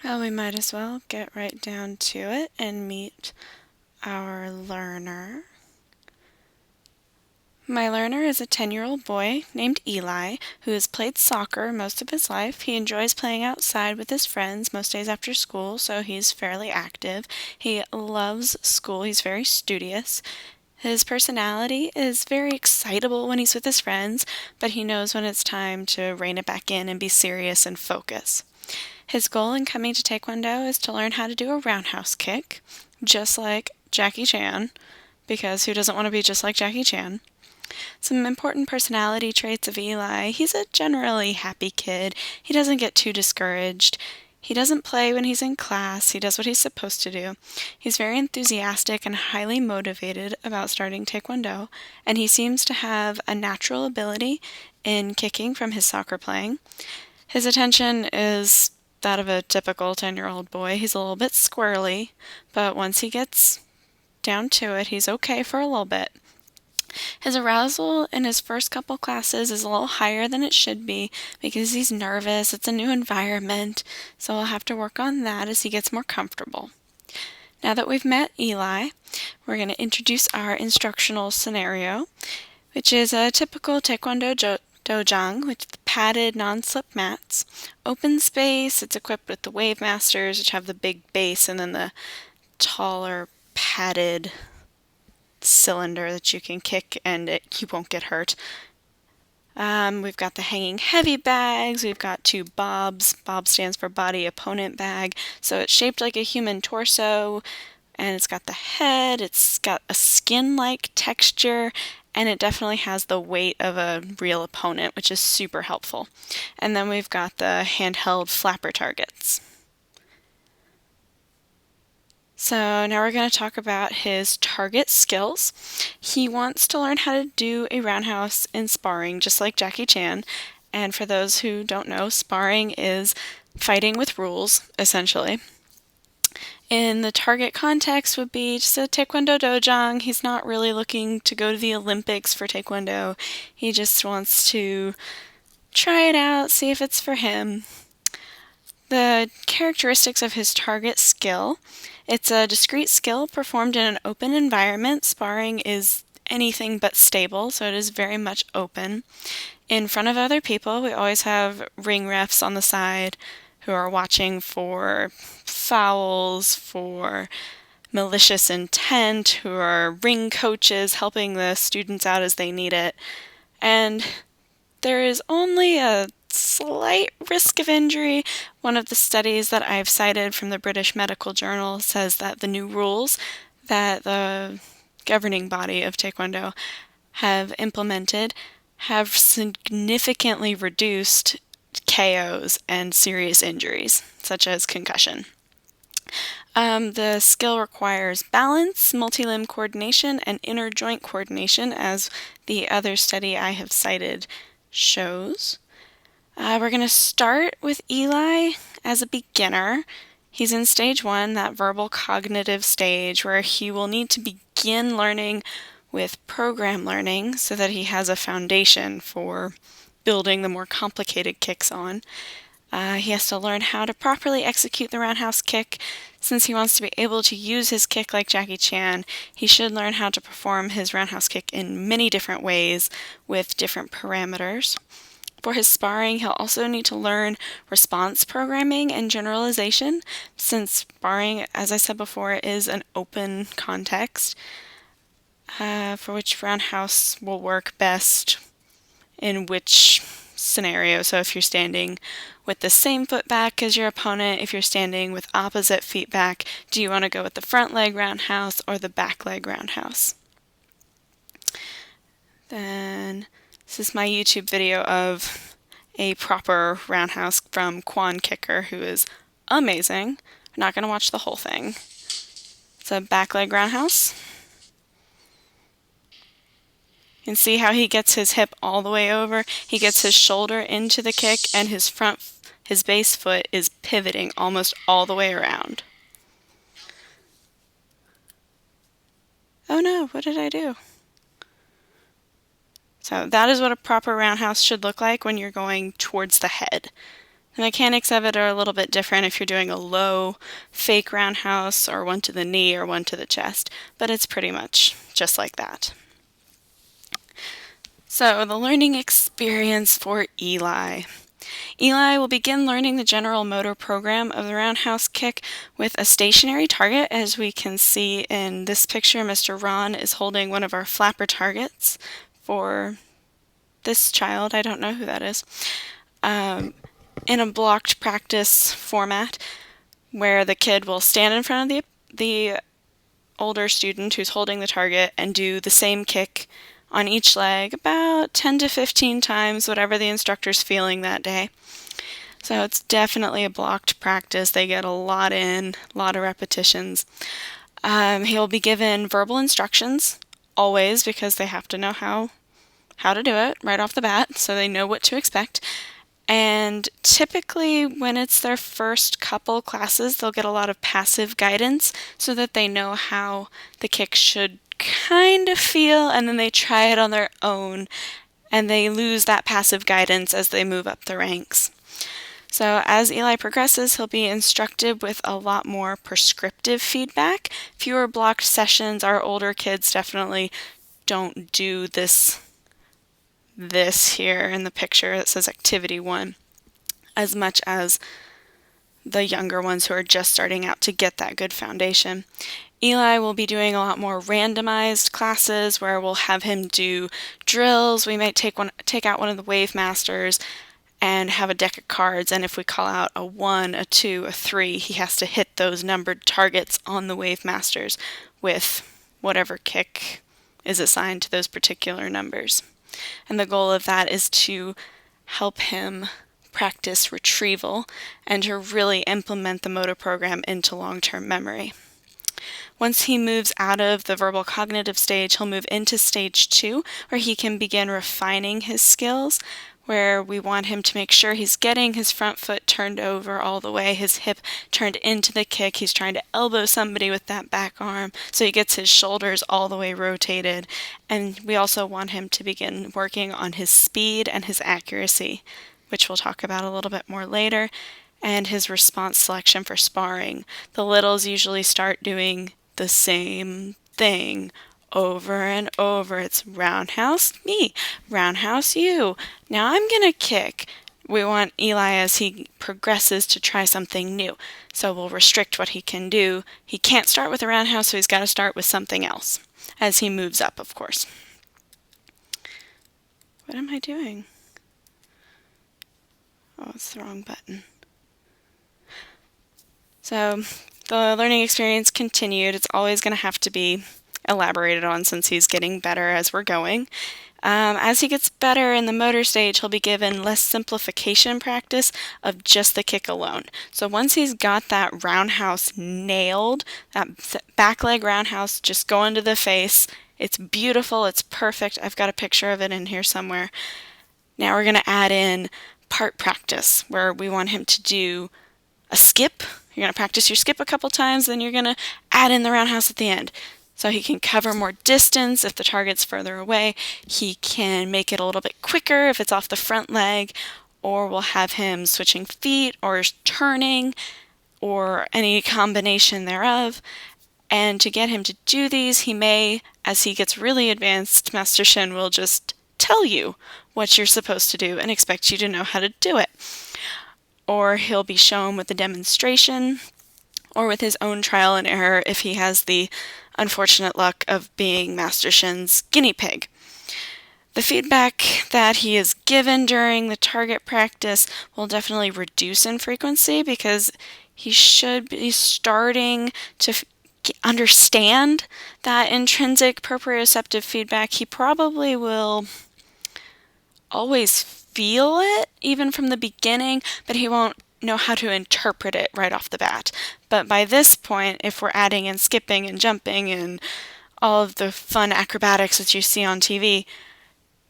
Well, we might as well get right down to it and meet our learner. My learner is a 10-year-old boy named Eli who has played soccer most of his life. He enjoys playing outside with his friends most days after school, so he's fairly active. He loves school. He's very studious. His personality is very excitable when he's with his friends, but he knows when it's time to rein it back in and be serious and focus. His goal in coming to Taekwondo is to learn how to do a roundhouse kick, just like Jackie Chan, because who doesn't want to be just like Jackie Chan? Some important personality traits of Eli: he's a generally happy kid. He doesn't get too discouraged. He doesn't play when he's in class. He does what he's supposed to do. He's very enthusiastic and highly motivated about starting Taekwondo, and he seems to have a natural ability in kicking from his soccer playing. His attention is that of a typical 10-year-old boy. He's a little bit squirrely, but once he gets down to it, he's okay for a little bit. His arousal in his first couple classes is a little higher than it should be because he's nervous. It's a new environment, so we'll have to work on that as he gets more comfortable. Now that we've met Eli, we're going to introduce our instructional scenario, which is a typical Taekwondo dojang with padded non-slip mats. Open space, it's equipped with the Wave Masters, which have the big base and then the taller padded cylinder that you can kick and you won't get hurt. We've got the hanging heavy bags. We've got two bobs. Bob stands for body opponent bag. So it's shaped like a human torso, and it's got the head. It's got a skin-like texture, and it definitely has the weight of a real opponent, which is super helpful. And then we've got the handheld flapper targets. So now we're going to talk about his target skills. He wants to learn how to do a roundhouse in sparring, just like Jackie Chan. And for those who don't know, sparring is fighting with rules, essentially. In the target context would be just a Taekwondo dojang. He's not really looking to go to the Olympics for Taekwondo. He just wants to try it out, see if it's for him. The characteristics of his target skill: it's a discrete skill performed in an open environment. Sparring is anything but stable, so it is very much open. In front of other people, we always have ring refs on the side who are watching for fouls, for malicious intent, who are ring coaches helping the students out as they need it. And there is only a slight risk of injury. One of the studies that I've cited from the British Medical Journal says that the new rules that the governing body of Taekwondo have implemented have significantly reduced KOs and serious injuries, such as concussion. The skill requires balance, multi-limb coordination, and inner joint coordination, as the other study I have cited shows. We're going to start with Eli as a beginner. He's in stage 1, that verbal cognitive stage, where he will need to begin learning with program learning so that he has a foundation for building the more complicated kicks on. He has to learn how to properly execute the roundhouse kick. Since he wants to be able to use his kick like Jackie Chan, he should learn how to perform his roundhouse kick in many different ways with different parameters. For his sparring, he'll also need to learn response programming and generalization, since sparring, as I said before, is an open context, for which roundhouse will work best in which scenario. So if you're standing with the same foot back as your opponent, if you're standing with opposite feet back, do you want to go with the front leg roundhouse or the back leg roundhouse? Then this is my YouTube video of a proper roundhouse from Quan Kicker, who is amazing. I'm not going to watch the whole thing. It's a back leg roundhouse. You can see how he gets his hip all the way over. He gets his shoulder into the kick, and his base foot is pivoting almost all the way around. Oh no, what did I do? So that is what a proper roundhouse should look like when you're going towards the head. The mechanics of it are a little bit different if you're doing a low fake roundhouse or one to the knee or one to the chest, but it's pretty much just like that. So the learning experience for Eli. Eli will begin learning the general motor program of the roundhouse kick with a stationary target. As we can see in this picture, Mr. Ron is holding one of our flapper targets for this child. I don't know who that is. In a blocked practice format where the kid will stand in front of the older student who's holding the target and do the same kick on each leg about 10 to 15 times, whatever the instructor's feeling that day. So it's definitely a blocked practice. They get a lot in, a lot of repetitions. He'll be given verbal instructions, always, because they have to know how to do it right off the bat, so they know what to expect. And typically, when it's their first couple classes, they'll get a lot of passive guidance so that they know how the kick should kind of feel, and then they try it on their own, and they lose that passive guidance as they move up the ranks. So as Eli progresses, he'll be instructed with a lot more prescriptive feedback, fewer blocked sessions. Our older kids definitely don't do this here in the picture that says Activity 1 as much as the younger ones who are just starting out to get that good foundation. Eli will be doing a lot more randomized classes where we'll have him do drills. We might take out one of the Wave Masters and have a deck of cards, and if we call out a 1, a 2, a 3, he has to hit those numbered targets on the Wave Masters with whatever kick is assigned to those particular numbers. And the goal of that is to help him practice retrieval and to really implement the motor program into long-term memory. Once he moves out of the verbal cognitive stage, he'll move into stage 2, where he can begin refining his skills, where we want him to make sure he's getting his front foot turned over all the way, his hip turned into the kick. He's trying to elbow somebody with that back arm, so he gets his shoulders all the way rotated. And we also want him to begin working on his speed and his accuracy, which we'll talk about a little bit more later, and his response selection for sparring. The littles usually start doing the same thing over and over. It's roundhouse me, roundhouse you. Now I'm gonna kick. We want Eli, as he progresses, to try something new. So we'll restrict what he can do. He can't start with a roundhouse, so he's got to start with something else as he moves up, of course. What am I doing? Oh, it's the wrong button. So the learning experience continued. It's always going to have to be elaborated on since he's getting better as we're going. As he gets better in the motor stage, he'll be given less simplification practice of just the kick alone. So once he's got that roundhouse nailed, that back leg roundhouse just going to the face, it's beautiful, it's perfect. I've got a picture of it in here somewhere. Now we're going to add in part practice, where we want him to do a skip. You're going to practice your skip a couple times, then you're going to add in the roundhouse at the end. So he can cover more distance if the target's further away. He can make it a little bit quicker if it's off the front leg, or we'll have him switching feet or turning or any combination thereof. And to get him to do these, he may, as he gets really advanced, Master Shin will just tell you what you're supposed to do and expect you to know how to do it. Or he'll be shown with a demonstration or with his own trial and error if he has the unfortunate luck of being Master Shin's guinea pig. The feedback that he is given during the target practice will definitely reduce in frequency because he should be starting to understand that intrinsic proprioceptive feedback. He probably will always feel it, even from the beginning, but he won't know how to interpret it right off the bat. But by this point, if we're adding in skipping and jumping and all of the fun acrobatics that you see on TV,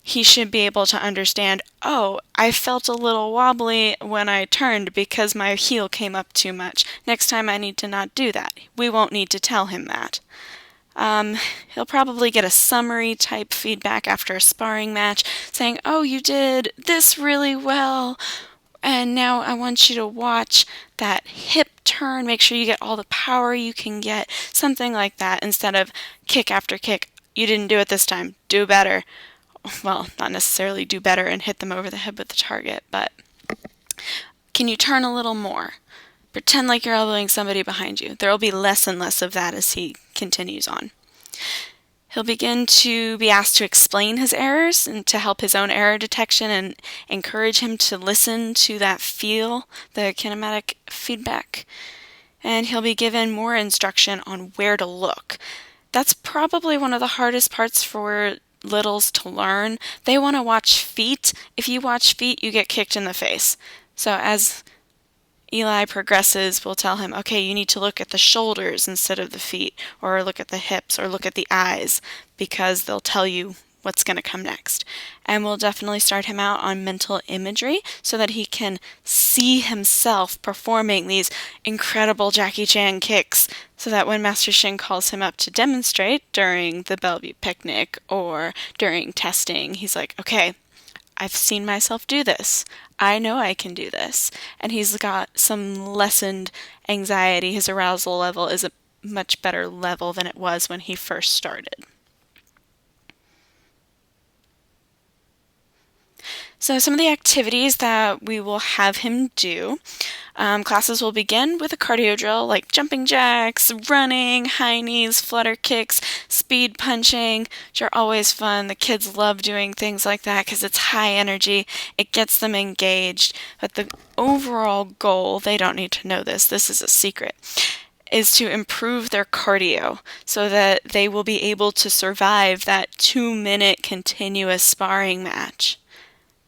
he should be able to understand, oh, I felt a little wobbly when I turned because my heel came up too much. Next time I need to not do that. We won't need to tell him that. He'll probably get a summary type feedback after a sparring match saying, oh, you did this really well, And now I want you to watch that hip turn. Make sure you get all the power you can get. Something like that instead of kick after kick. You didn't do it this time. Do better. Well, not necessarily do better and hit them over the head with the target, but can you turn a little more? Pretend like you're elbowing somebody behind you. There will be less and less of that as he continues on. He'll begin to be asked to explain his errors and to help his own error detection and encourage him to listen to that feel, the kinematic feedback. And he'll be given more instruction on where to look. That's probably one of the hardest parts for littles to learn. They want to watch feet. If you watch feet, you get kicked in the face. So as Eli progresses, we'll tell him, okay, you need to look at the shoulders instead of the feet, or look at the hips, or look at the eyes, because they'll tell you what's going to come next. And we'll definitely start him out on mental imagery so that he can see himself performing these incredible Jackie Chan kicks, so that when Master Shin calls him up to demonstrate during the Bellevue picnic or during testing, he's like, okay, I've seen myself do this. I know I can do this. And he's got some lessened anxiety. His arousal level is a much better level than it was when he first started. So some of the activities that we will have him do, classes will begin with a cardio drill like jumping jacks, running, high knees, flutter kicks, speed punching, which are always fun. The kids love doing things like that because it's high energy. It gets them engaged. But the overall goal, they don't need to know this, this is a secret, is to improve their cardio so that they will be able to survive that 2-minute continuous sparring match.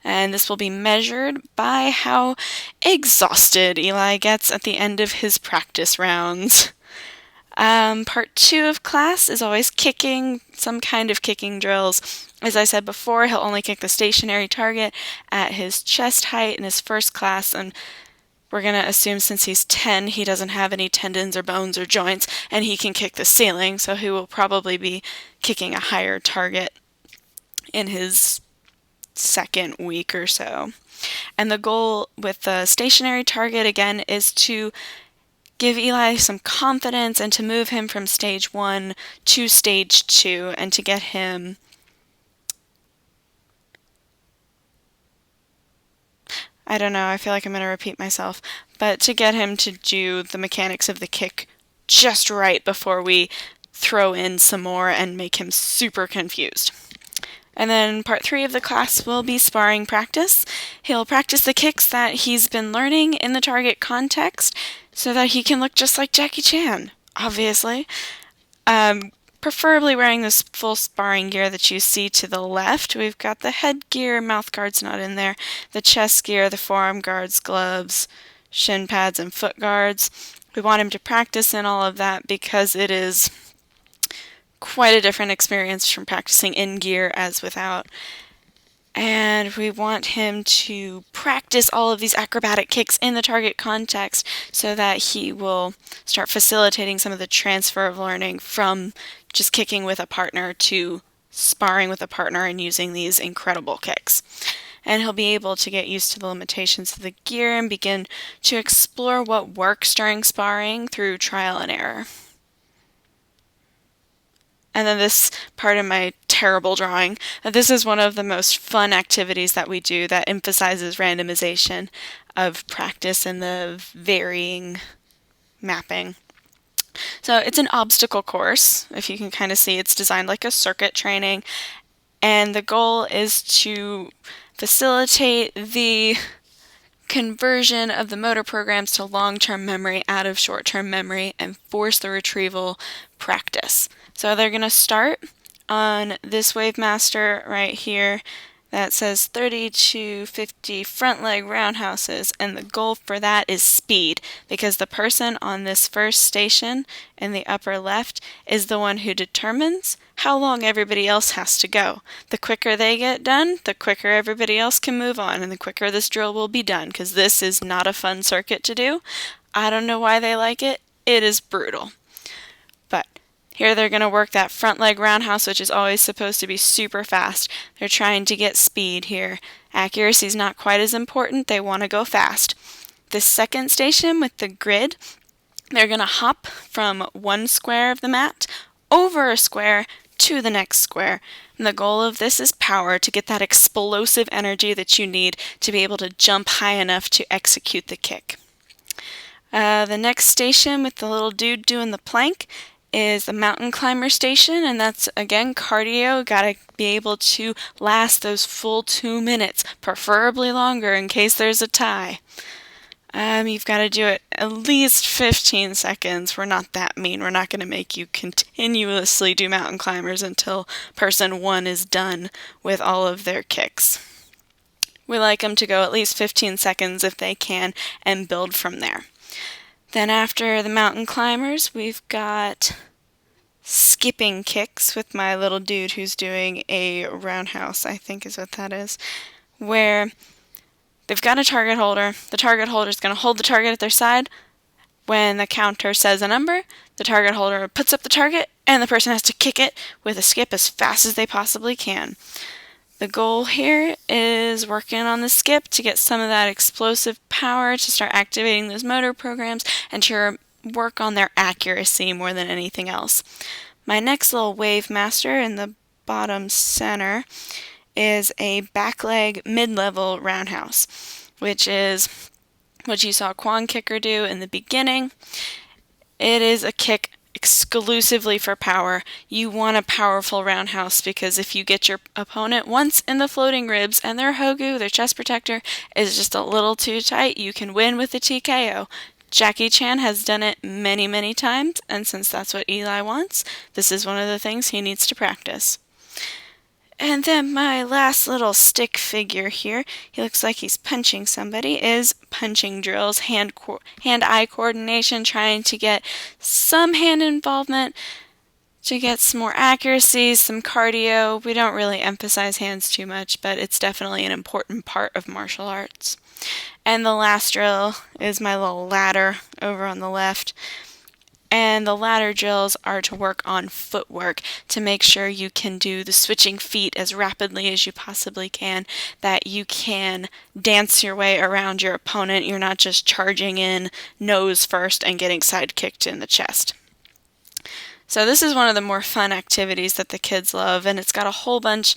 And this will be measured by how exhausted Eli gets at the end of his practice rounds. Part 2 of class is always kicking, some kind of kicking drills. As I said before, he'll only kick the stationary target at his chest height in his first class, and we're going to assume since he's 10, he doesn't have any tendons or bones or joints, and he can kick the ceiling, so he will probably be kicking a higher target in his second week or so. And the goal with the stationary target, again, is to give Eli some confidence and to move him from stage 1 to stage 2 and to get him I don't know, I feel like I'm going to repeat myself, but to get him to do the mechanics of the kick just right before we throw in some more and make him super confused. And then part 3 of the class will be sparring practice. He'll practice the kicks that he's been learning in the target context so that he can look just like Jackie Chan, obviously. Preferably wearing this full sparring gear that you see to the left. We've got the headgear, mouth guard's not in there, the chest gear, the forearm guards, gloves, shin pads, and foot guards. We want him to practice in all of that because it is quite a different experience from practicing in gear as without. And we want him to practice all of these acrobatic kicks in the target context so that he will start facilitating some of the transfer of learning from just kicking with a partner to sparring with a partner and using these incredible kicks. And he'll be able to get used to the limitations of the gear and begin to explore what works during sparring through trial and error. And then this part of my terrible drawing, this is one of the most fun activities that we do that emphasizes randomization of practice and the varying mapping. So it's an obstacle course. If you can kind of see, it's designed like a circuit training. And the goal is to facilitate the conversion of the motor programs to long-term memory out of short-term memory and force the retrieval practice. So they're going to start on this Wavemaster right here that says 30 to 50 front leg roundhouses, and the goal for that is speed because the person on this first station in the upper left is the one who determines how long everybody else has to go. The quicker they get done, the quicker everybody else can move on, and the quicker this drill will be done because this is not a fun circuit to do. I don't know why they like it. It is brutal. But Here they're going to work that front leg roundhouse, which is always supposed to be super fast. They're trying to get speed here. Accuracy is not quite as important. They want to go fast. The second station with the grid, they're going to hop from one square of the mat over a square to the next square. And the goal of this is power, to get that explosive energy that you need to be able to jump high enough to execute the kick. The next station with the little dude doing the plank is the mountain climber station, and that's again cardio. Gotta be able to last those full 2 minutes, preferably longer in case there's a tie. You've got to do it at least 15 seconds. We're not that mean. We're not going to make you continuously do mountain climbers until person 1 is done with all of their kicks. We like them to go at least 15 seconds if they can and build from there. Then after the mountain climbers, we've got skipping kicks with my little dude who's doing a roundhouse, I think is what that is, where they've got a target holder. The target holder is going to hold the target at their side. When the counter says a number, the target holder puts up the target, and the person has to kick it with a skip as fast as they possibly can. The goal here is working on the skip to get some of that explosive power, to start activating those motor programs, and to work on their accuracy more than anything else. My next little wave master in the bottom center is a back leg mid-level roundhouse, which is what you saw Quan Kicker do in the beginning. It is a kick exclusively for power. You want a powerful roundhouse, because if you get your opponent once in the floating ribs and their hogu, their chest protector, is just a little too tight, you can win with the TKO. Jackie Chan has done it many, many times, and since that's what Eli wants, this is one of the things he needs to practice. And then my last little stick figure here, he looks like he's punching somebody, is punching drills, hand-eye coordination, trying to get some hand involvement, to get some more accuracy, some cardio. We don't really emphasize hands too much, but it's definitely an important part of martial arts. And the last drill is my little ladder over on the left. And the ladder drills are to work on footwork, to make sure you can do the switching feet as rapidly as you possibly can, that you can dance your way around your opponent. You're not just charging in nose first and getting side kicked in the chest. So this is one of the more fun activities that the kids love, and it's got a whole bunch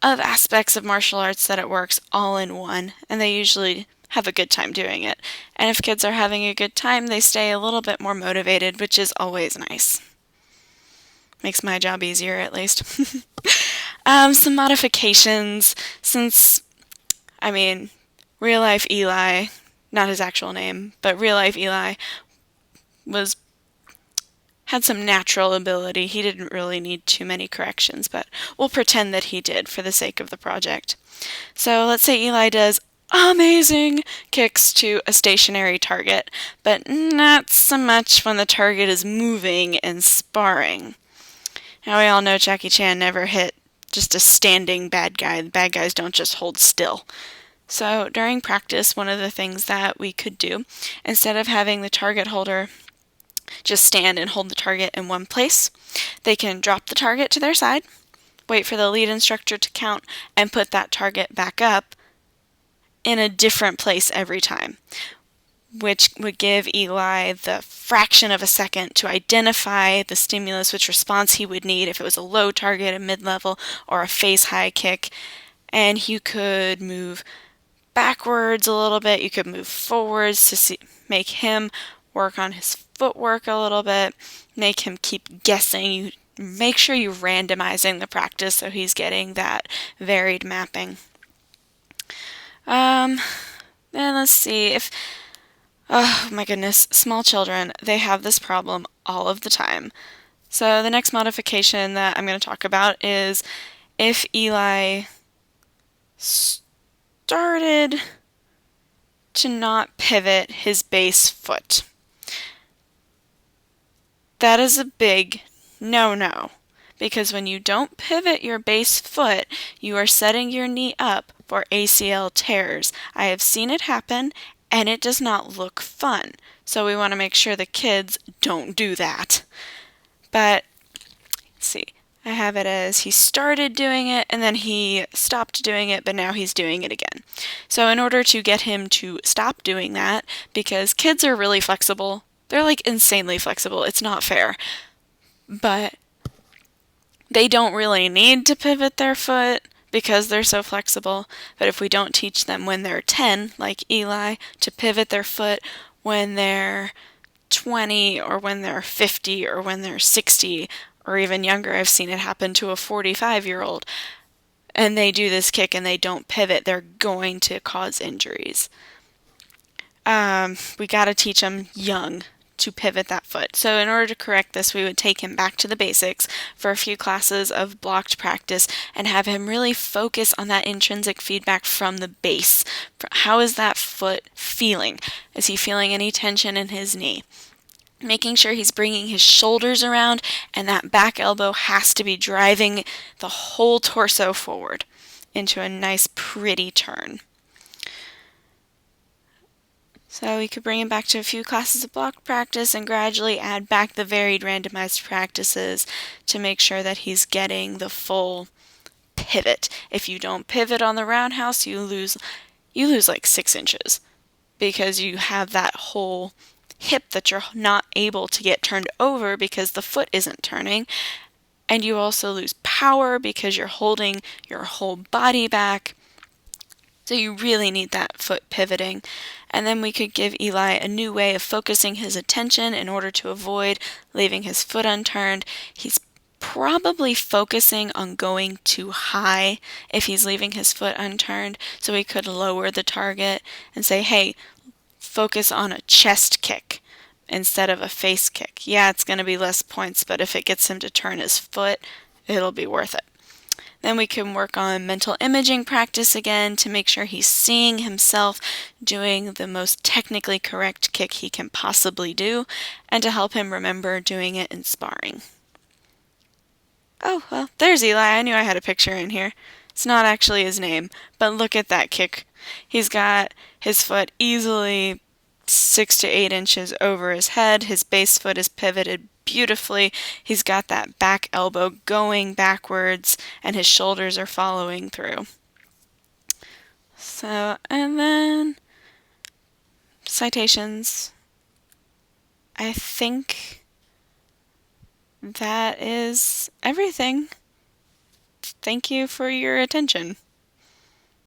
of aspects of martial arts that it works all in one, and they usually have a good time doing it. And if kids are having a good time, they stay a little bit more motivated, which is always nice. Makes my job easier, at least. Some modifications, since, real life Eli, not his actual name, but real life Eli had some natural ability. He didn't really need too many corrections, but we'll pretend that he did for the sake of the project. So let's say Eli does amazing kicks to a stationary target, but not so much when the target is moving and sparring. Now we all know Jackie Chan never hit just a standing bad guy. The bad guys don't just hold still. So during practice, one of the things that we could do, instead of having the target holder just stand and hold the target in one place, they can drop the target to their side, wait for the lead instructor to count, and put that target back up in a different place every time, which would give Eli the fraction of a second to identify the stimulus, which response he would need if it was a low target, a mid-level, or a face-high kick. And you could move backwards a little bit, you could move forwards to make him work on his footwork a little bit, make him keep guessing. You make sure you're randomizing the practice so he's getting that varied mapping. And let's see, oh my goodness, small children, they have this problem all of the time. So the next modification that I'm going to talk about is if Eli started to not pivot his base foot. That is a big no-no, because when you don't pivot your base foot, you are setting your knee up for ACL tears. I have seen it happen, and it does not look fun. So we want to make sure the kids don't do that. But see. I have it as he started doing it and then he stopped doing it, but now he's doing it again. So in order to get him to stop doing that, because kids are really flexible, they're like insanely flexible, it's not fair, but they don't really need to pivot their foot because they're so flexible. But if we don't teach them when they're 10, like Eli, to pivot their foot when they're 20 or when they're 50 or when they're 60 or even younger. I've seen it happen to a 45-year-old. And they do this kick and they don't pivot, they're going to cause injuries. We got to teach them young to pivot that foot. So in order to correct this, we would take him back to the basics for a few classes of blocked practice and have him really focus on that intrinsic feedback from the base. How is that foot feeling? Is he feeling any tension in his knee? Making sure he's bringing his shoulders around and that back elbow has to be driving the whole torso forward into a nice pretty turn. So we could bring him back to a few classes of block practice and gradually add back the varied randomized practices to make sure that he's getting the full pivot. If you don't pivot on the roundhouse, you lose like 6 inches because you have that whole hip that you're not able to get turned over because the foot isn't turning. And you also lose power because you're holding your whole body back. So you really need that foot pivoting. And then we could give Eli a new way of focusing his attention in order to avoid leaving his foot unturned. He's probably focusing on going too high if he's leaving his foot unturned. So we could lower the target and say, hey, focus on a chest kick instead of a face kick. Yeah, it's going to be less points, but if it gets him to turn his foot, it'll be worth it. Then we can work on mental imaging practice again to make sure he's seeing himself doing the most technically correct kick he can possibly do, and to help him remember doing it in sparring. Oh, well, there's Eli. I knew I had a picture in here. It's not actually his name, but look at that kick. He's got his foot easily 6 to 8 inches over his head. His base foot is pivoted beautifully. He's got that back elbow going backwards and his shoulders are following through. So, and then citations. I think that is everything. Thank you for your attention.